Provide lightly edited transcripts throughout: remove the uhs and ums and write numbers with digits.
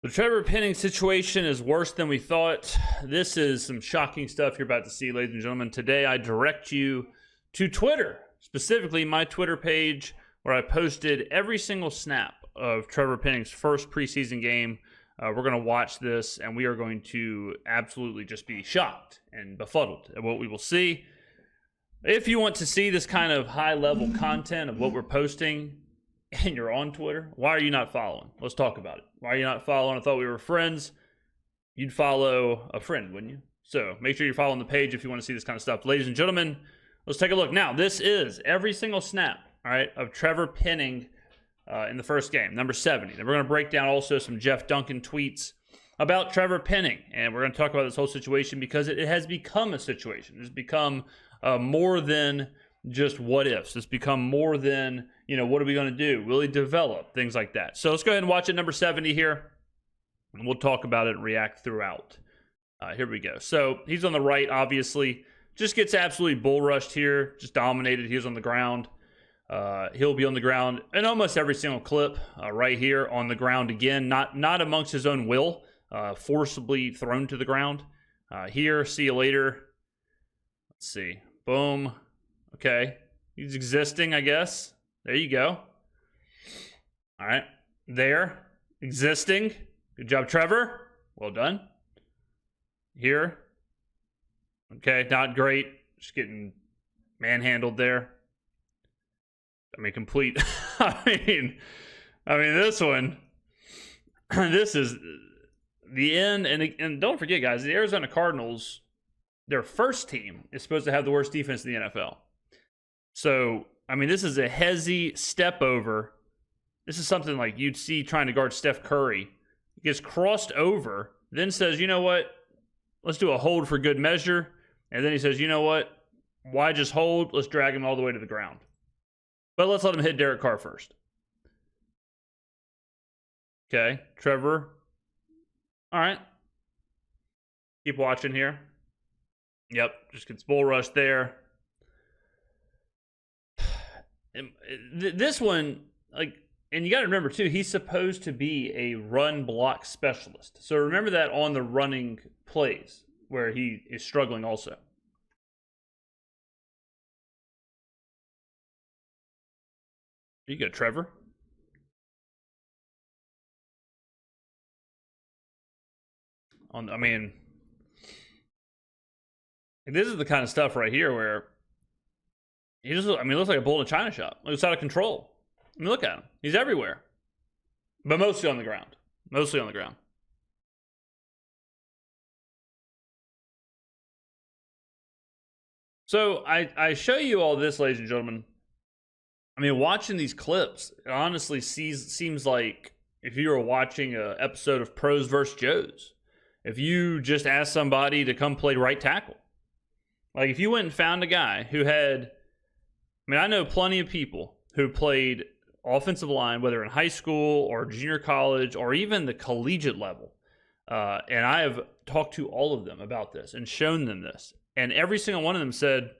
The Trevor Penning situation is worse than we thought. This is some shocking stuff you're about to see, ladies and gentlemen. Today, I direct you to Twitter, specifically my Twitter page, where I posted every single snap of Trevor Penning's first preseason game. We're going to watch this, and we are going to absolutely just be shocked and befuddled at what we will see. If you want to see this kind of high-level content of what we're posting, and you're on Twitter, why are you not following? Let's talk about it. Why are you not following? I thought we were friends. You'd follow a friend, wouldn't you? So make sure you're following the page if you want to see this kind of stuff. Ladies and gentlemen, let's take a look. Now, this is every single snap, all right, of Trevor Penning in the first game, number 70. Then we're going to break down also some Jeff Duncan tweets about Trevor Penning. And we're going to talk about this whole situation because it has become a situation. It's become more than just what ifs. It's become more than, what are we going to do? Will he develop? Things like that. So let's go ahead and watch it, number 70 here. And we'll talk about it and react throughout. Here we go. So he's on the right, obviously. Just gets absolutely bull rushed here. Just dominated. He was on the ground. He'll be on the ground in almost every single clip right here on the ground again. Not amongst his own will. Forcibly thrown to the ground. Here, see you later. Let's see. Boom. Okay. He's existing, I guess. There you go. All right. There. Existing. Good job, Trevor. Well done. Here. Okay. Not great. Just getting manhandled there. Complete. I mean, this one. This is the end. And don't forget, guys, the Arizona Cardinals, their first team is supposed to have the worst defense in the NFL. So, this is a hezzy step over. This is something like you'd see trying to guard Steph Curry. He gets crossed over, then says, you know what? Let's do a hold for good measure. And then he says, you know what? Why just hold? Let's drag him all the way to the ground. But let's let him hit Derek Carr first. Okay, Trevor. All right. Keep watching here. Yep, just gets bull rushed there. This one, and you got to remember too, he's supposed to be a run block specialist. So remember that on the running plays where he is struggling also. You go, Trevor. This is the kind of stuff right here where he just, looks like a bull in a china shop. It's out of control. Look at him. He's everywhere. But mostly on the ground. Mostly on the ground. So I show you all this, ladies and gentlemen. Watching these clips, it honestly seems like if you were watching an episode of Pros vs. Joes. If you just asked somebody to come play right tackle. Like if you went and found a guy who had, I know plenty of people who played offensive line, whether in high school or junior college or even the collegiate level. And I have talked to all of them about this and shown them this. And every single one of them said,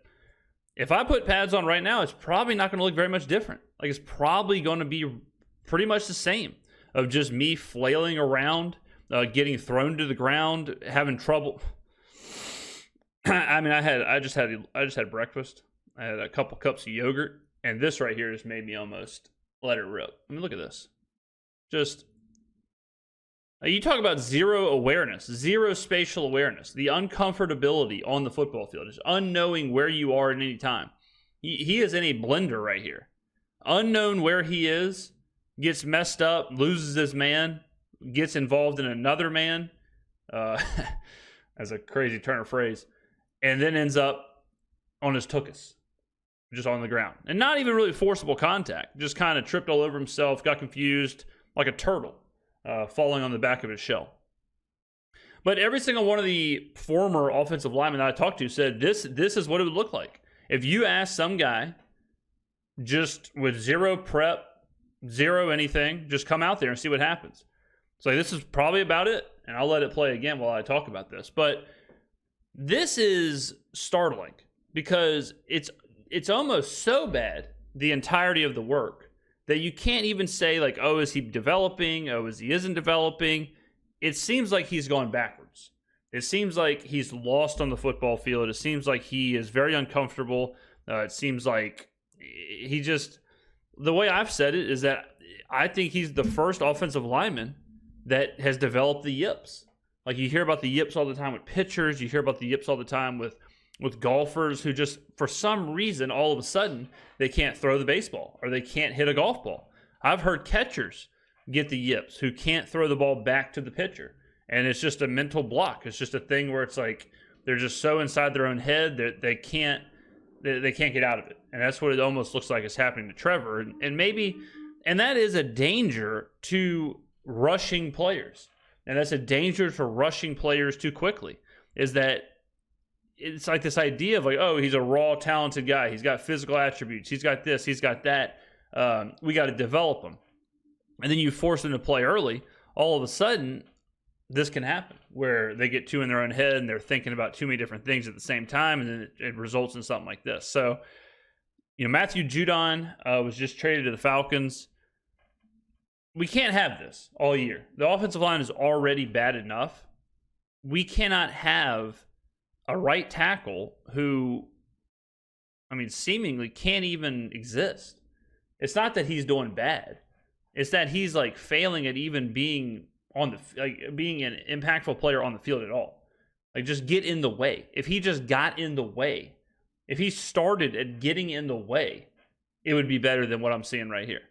if I put pads on right now, it's probably not going to look very much different. It's probably going to be pretty much the same of just me flailing around, getting thrown to the ground, having trouble. I just had breakfast. I had a couple cups of yogurt, and this right here just made me almost let it rip. Look at this. Just, you talk about zero awareness, zero spatial awareness, the uncomfortability on the football field, just unknowing where you are at any time. He is in a blender right here. Unknown where he is, gets messed up, loses his man, gets involved in another man, as a crazy turn of phrase, and then ends up on his tuchus, just on the ground. And not even really forcible contact, just kind of tripped all over himself, got confused like a turtle falling on the back of his shell. But every single one of the former offensive linemen that I talked to said this is what it would look like. If you ask some guy just with zero prep, zero anything, just come out there and see what happens. So this is probably about it, and I'll let it play again while I talk about this. But this is startling because it's almost so bad, the entirety of the work, that you can't even say, like, oh, is he developing? Oh, is he isn't developing? it seems like he's gone backwards. It seems like he's lost on the football field. It seems like he is very uncomfortable. It seems like he just, the way I've said it is that I think he's the first offensive lineman that has developed the yips. Like, you hear about the yips all the time with pitchers. You hear about the yips all the time with golfers who just, for some reason, all of a sudden, they can't throw the baseball or they can't hit a golf ball. I've heard catchers get the yips who can't throw the ball back to the pitcher. And it's just a mental block. It's just a thing where it's like they're just so inside their own head that they can't get out of it. And that's what it almost looks like is happening to Trevor. And that is a danger to rushing players. And that's a danger to rushing players too quickly, is that it's like this idea of like, oh, he's a raw, talented guy. He's got physical attributes. He's got this. He's got that. We got to develop him. And then you force them to play early. All of a sudden, this can happen where they get too in their own head and they're thinking about too many different things at the same time, and then it results in something like this. So, Matthew Judon was just traded to the Falcons. We can't have this all year. The offensive line is already bad enough. We cannot have a right tackle who, seemingly can't even exist. It's not that he's doing bad. It's that he's like failing at even being being an impactful player on the field at all. Like, just get in the way. If he just got in the way, if he started at getting in the way, it would be better than what I'm seeing right here.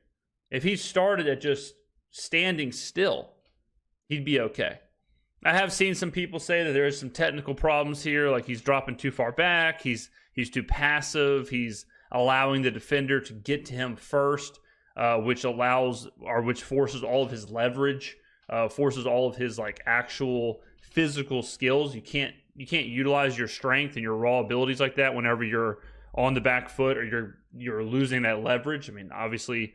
If he started at just standing still, he'd be okay. I have seen some people say that there is some technical problems here, like he's dropping too far back, he's too passive, he's allowing the defender to get to him first, which forces all of his leverage, forces all of his like actual physical skills. You can't utilize your strength and your raw abilities like that whenever you're on the back foot or you're losing that leverage. Obviously,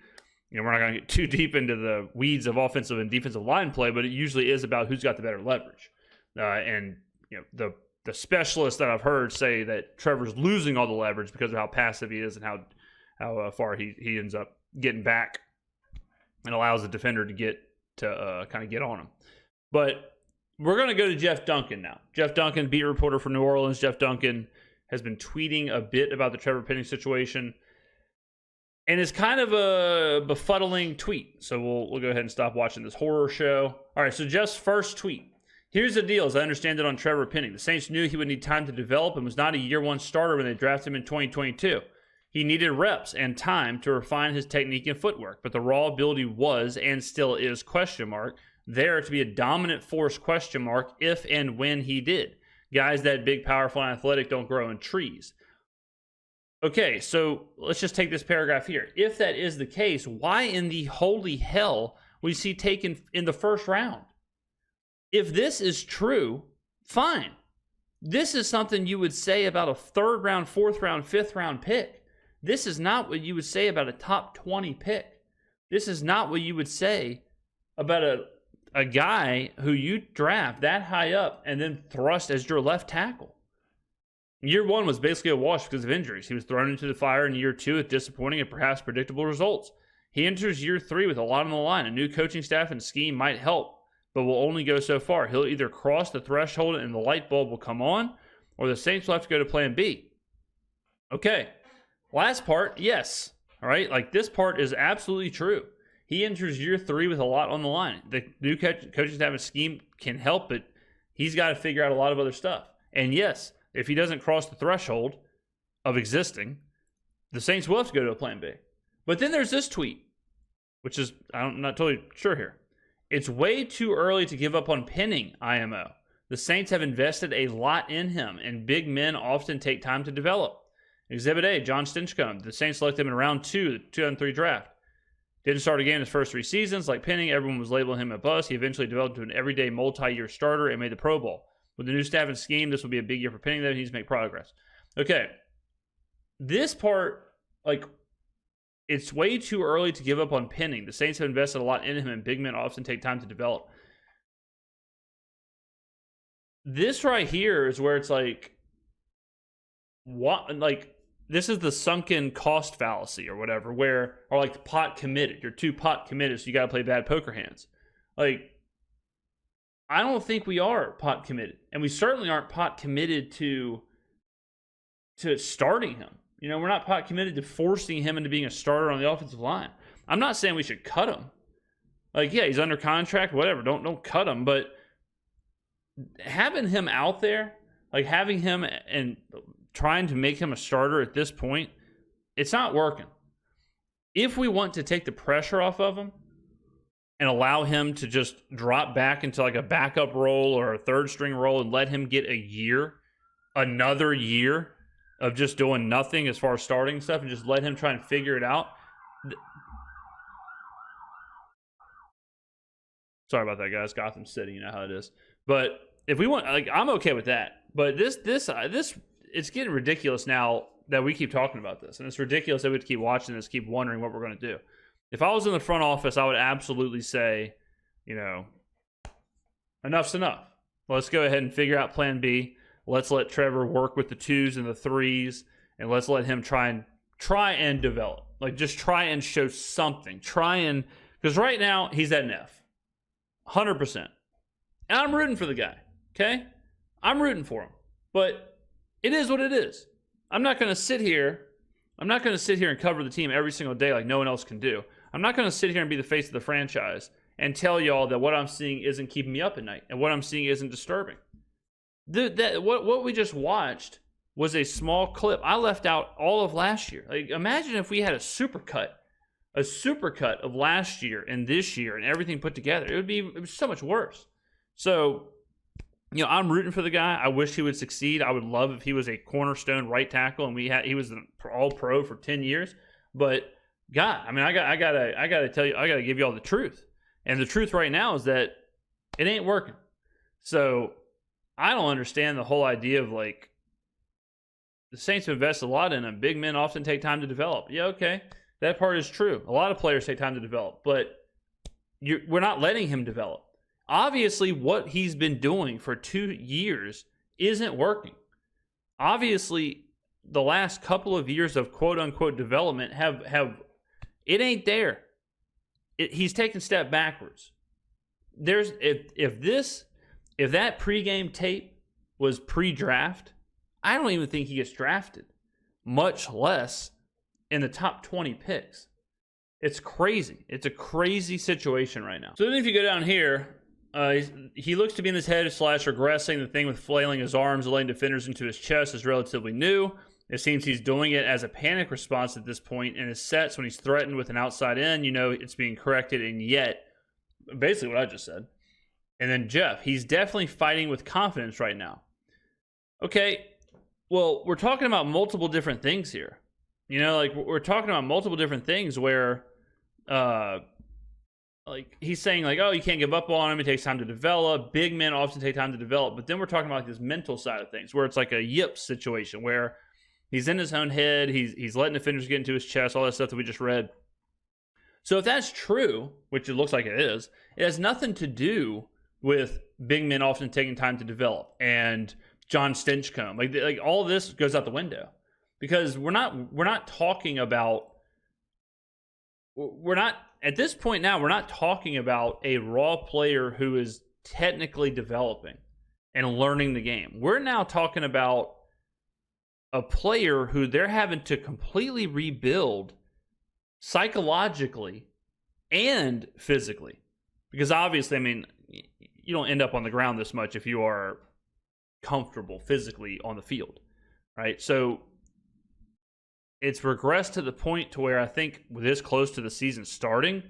we're not going to get too deep into the weeds of offensive and defensive line play, but it usually is about who's got the better leverage. The specialists that I've heard say that Trevor's losing all the leverage because of how passive he is and how far he ends up getting back and allows the defender to get on him. But we're going to go to Jeff Duncan now. Jeff Duncan, beat reporter for New Orleans. Jeff Duncan has been tweeting a bit about the Trevor Penning situation. And it's kind of a befuddling tweet. So we'll go ahead and stop watching this horror show. All right, so Jeff's first tweet. Here's the deal, as I understand it, on Trevor Penning. The Saints knew he would need time to develop and was not a year one starter when they drafted him in 2022. He needed reps and time to refine his technique and footwork, but the raw ability was and still is there to be a dominant force if and when he did. Guys that big, powerful, and athletic don't grow in trees. Okay, so let's just take this paragraph here. If that is the case, why in the holy hell was he taken in the first round? If this is true, fine. This is something you would say about a third round, fourth round, fifth round pick. This is not what you would say about a top 20 pick. This is not what you would say about a guy who you draft that high up and then thrust as your left tackle. Year one was basically a wash because of injuries. He was thrown into the fire in year two with disappointing and perhaps predictable results. He enters year three with a lot on the line. A new coaching staff and scheme might help, but will only go so far. He'll either cross the threshold and the light bulb will come on, or the Saints will have to go to plan B. Okay, last part, yes. All right, like this part is absolutely true. He enters year three with a lot on the line. The new coaching staff and scheme can help, but he's got to figure out a lot of other stuff. And yes, if he doesn't cross the threshold of existing, the Saints will have to go to a plan B. But then there's this tweet, which is, I'm not totally sure here. It's way too early to give up on Penning, IMO. The Saints have invested a lot in him, and big men often take time to develop. Exhibit A, John Stinchcomb. The Saints selected him in round 2, the 2003 draft. Didn't start a game in his first 3 seasons. Like Penning, everyone was labeling him a bust. He eventually developed into an everyday multi-year starter and made the Pro Bowl. With the new staff and scheme, this will be a big year for Penning, though. He needs to make progress. Okay. This part, it's way too early to give up on Penning. The Saints have invested a lot in him, and big men often take time to develop. This right here is where it's this is the sunken cost fallacy or whatever, or pot committed. You're too pot committed, so you got to play bad poker hands. I don't think we are pot committed. And we certainly aren't pot committed to starting him. You know, we're not pot committed to forcing him into being a starter on the offensive line. I'm not saying we should cut him. Like, yeah, he's under contract, whatever. Don't cut him. But having him out there, like having him and trying to make him a starter at this point, it's not working. If we want to take the pressure off of him and allow him to just drop back into like a backup role or a third string role and let him get another year of just doing nothing as far as starting stuff and just let him try and figure it out. Sorry about that, guys. Gotham City, you know how it is. But if we want, like, I'm okay with that. But this, it's getting ridiculous now that we keep talking about this. And it's ridiculous that we have to keep watching this, keep wondering what we're going to do. If I was in the front office, I would absolutely say, you know, enough's enough. Let's go ahead and figure out plan B. Let's let Trevor work with the 2s and the 3s, and let's let him try and develop. Like, just try and show something. Because right now, he's at an F. 100%. And I'm rooting for the guy, okay? I'm rooting for him. But it is what it is. I'm not going to sit here and cover the team every single day like no one else can do. I'm not going to sit here and be the face of the franchise and tell y'all that what I'm seeing isn't keeping me up at night and what I'm seeing isn't disturbing. What we just watched was a small clip. I left out all of last year. Like, imagine if we had a supercut of last year and this year and everything put together. It was so much worse. So, you know, I'm rooting for the guy. I wish he would succeed. I would love if he was a cornerstone right tackle and he was an all-pro for 10 years. But God, I mean, I gotta tell you, I gotta give you all the truth. And the truth right now is that it ain't working. So I don't understand the whole idea of, like, the Saints invest a lot in him. Big men often take time to develop. Yeah, okay. That part is true. A lot of players take time to develop, but we're not letting him develop. Obviously, what he's been doing for 2 years isn't working. Obviously, the last couple of years of quote-unquote development have it ain't there. He's taken a step backwards. If that pregame tape was pre-draft, I don't even think he gets drafted, much less in the top 20 picks. It's crazy. It's a crazy situation right now. So then if you go down here, he looks to be in this head / regressing. The thing with flailing his arms and letting defenders into his chest is relatively new. It seems he's doing it as a panic response at this point in his sets when he's threatened with an outside in. You know, it's being corrected, and yet, basically what I just said. And then Jeff, he's definitely fighting with confidence right now. Okay, well, we're talking about multiple different things here. You know, like, we're talking about multiple different things where, like, he's saying, like, oh, you can't give up on him. It takes time to develop. Big men often take time to develop. But then we're talking about, like, this mental side of things where it's like a yips situation where he's in his own head. He's letting defenders get into his chest, all that stuff that we just read. So if that's true, which it looks like it is, it has nothing to do with big men often taking time to develop and John Stinchcomb. Like all this goes out the window because we're not talking about at this point now, we're not talking about a raw player who is technically developing and learning the game. We're now talking about a player who they're having to completely rebuild psychologically and physically. Because obviously, I mean, you don't end up on the ground this much if you are comfortable physically on the field, right? So it's regressed to the point to where I think this close to the season starting,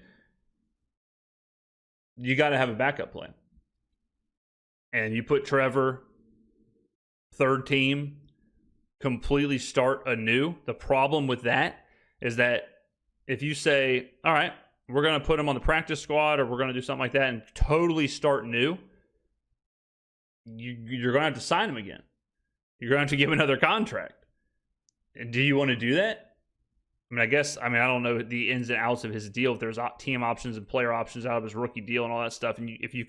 you got to have a backup plan. And you put Trevor, third team, completely start anew. The problem with that is that if you say, all right, we're going to put him on the practice squad or we're going to do something like that and totally start new, you're going to have to sign him again. You're going to have to give another contract. And do you want to do that? I mean, I don't know the ins and outs of his deal, if there's team options and player options out of his rookie deal and all that stuff. And if you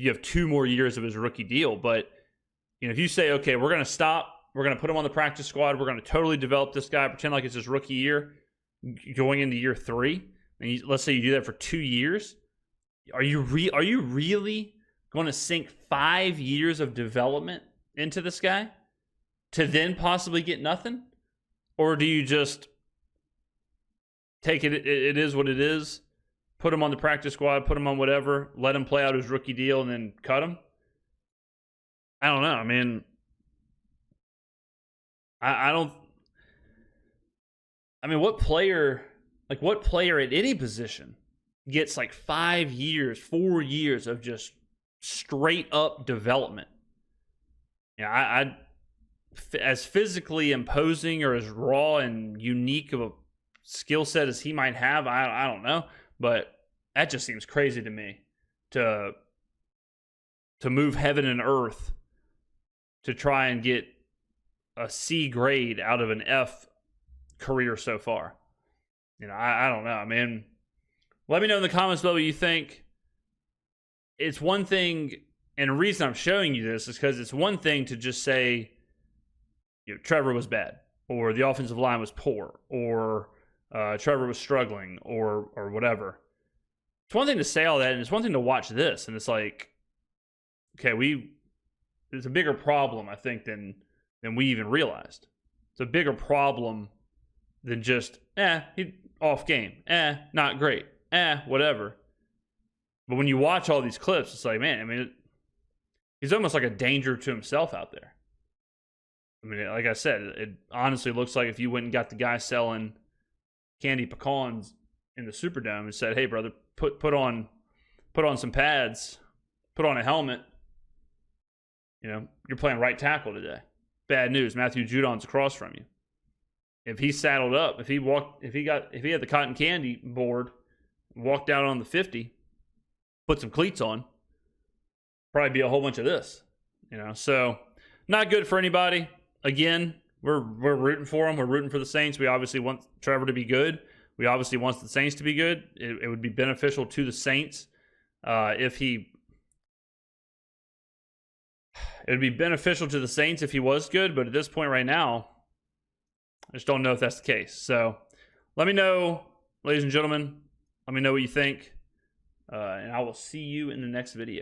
have 2 more years of his rookie deal, but you know, if you say, okay, we're going to stop, we're going to put him on the practice squad, we're going to totally develop this guy, pretend like it's his rookie year, going into year 3, and let's say you do that for 2 years, are you really going to sink 5 years of development into this guy to then possibly get nothing? Or do you just take it, it is what it is, put him on the practice squad, put him on whatever, let him play out his rookie deal, and then cut him? I don't know. I mean, I don't. I mean, what player at any position gets like 5 years, 4 years of just straight up development? Yeah, as physically imposing or as raw and unique of a skill set as he might have, I don't know, but that just seems crazy to me to move heaven and earth to try and get a C grade out of an F career so far. I don't know. I mean, let me know in the comments below what you think. It's one thing, and the reason I'm showing you this is because it's one thing to just say, Trevor was bad, or the offensive line was poor, or Trevor was struggling, or whatever. It's one thing to say all that, and it's one thing to watch this, and it's like, okay, there's a bigger problem, I think, than we even realized. It's a bigger problem than just, he off game, not great, whatever. But when you watch all these clips, it's like, man, I mean, he's almost like a danger to himself out there. I mean, like I said, it honestly looks like if you went and got the guy selling candy pecans in the Superdome and said, hey, brother, put on some pads, put on a helmet, you're playing right tackle today. Bad news, Matthew Judon's across from you. If he saddled up, if he had the cotton candy board, walked out on the 50, put some cleats on, probably be a whole bunch of this, So not good for anybody. Again, we're rooting for him. We're rooting for the Saints. We obviously want Trevor to be good. We obviously want the Saints to be good. It would be beneficial to the Saints if he. It would be beneficial to the Saints if he was good, but at this point right now, I just don't know if that's the case. So let me know, ladies and gentlemen. Let me know what you think, and I will see you in the next video.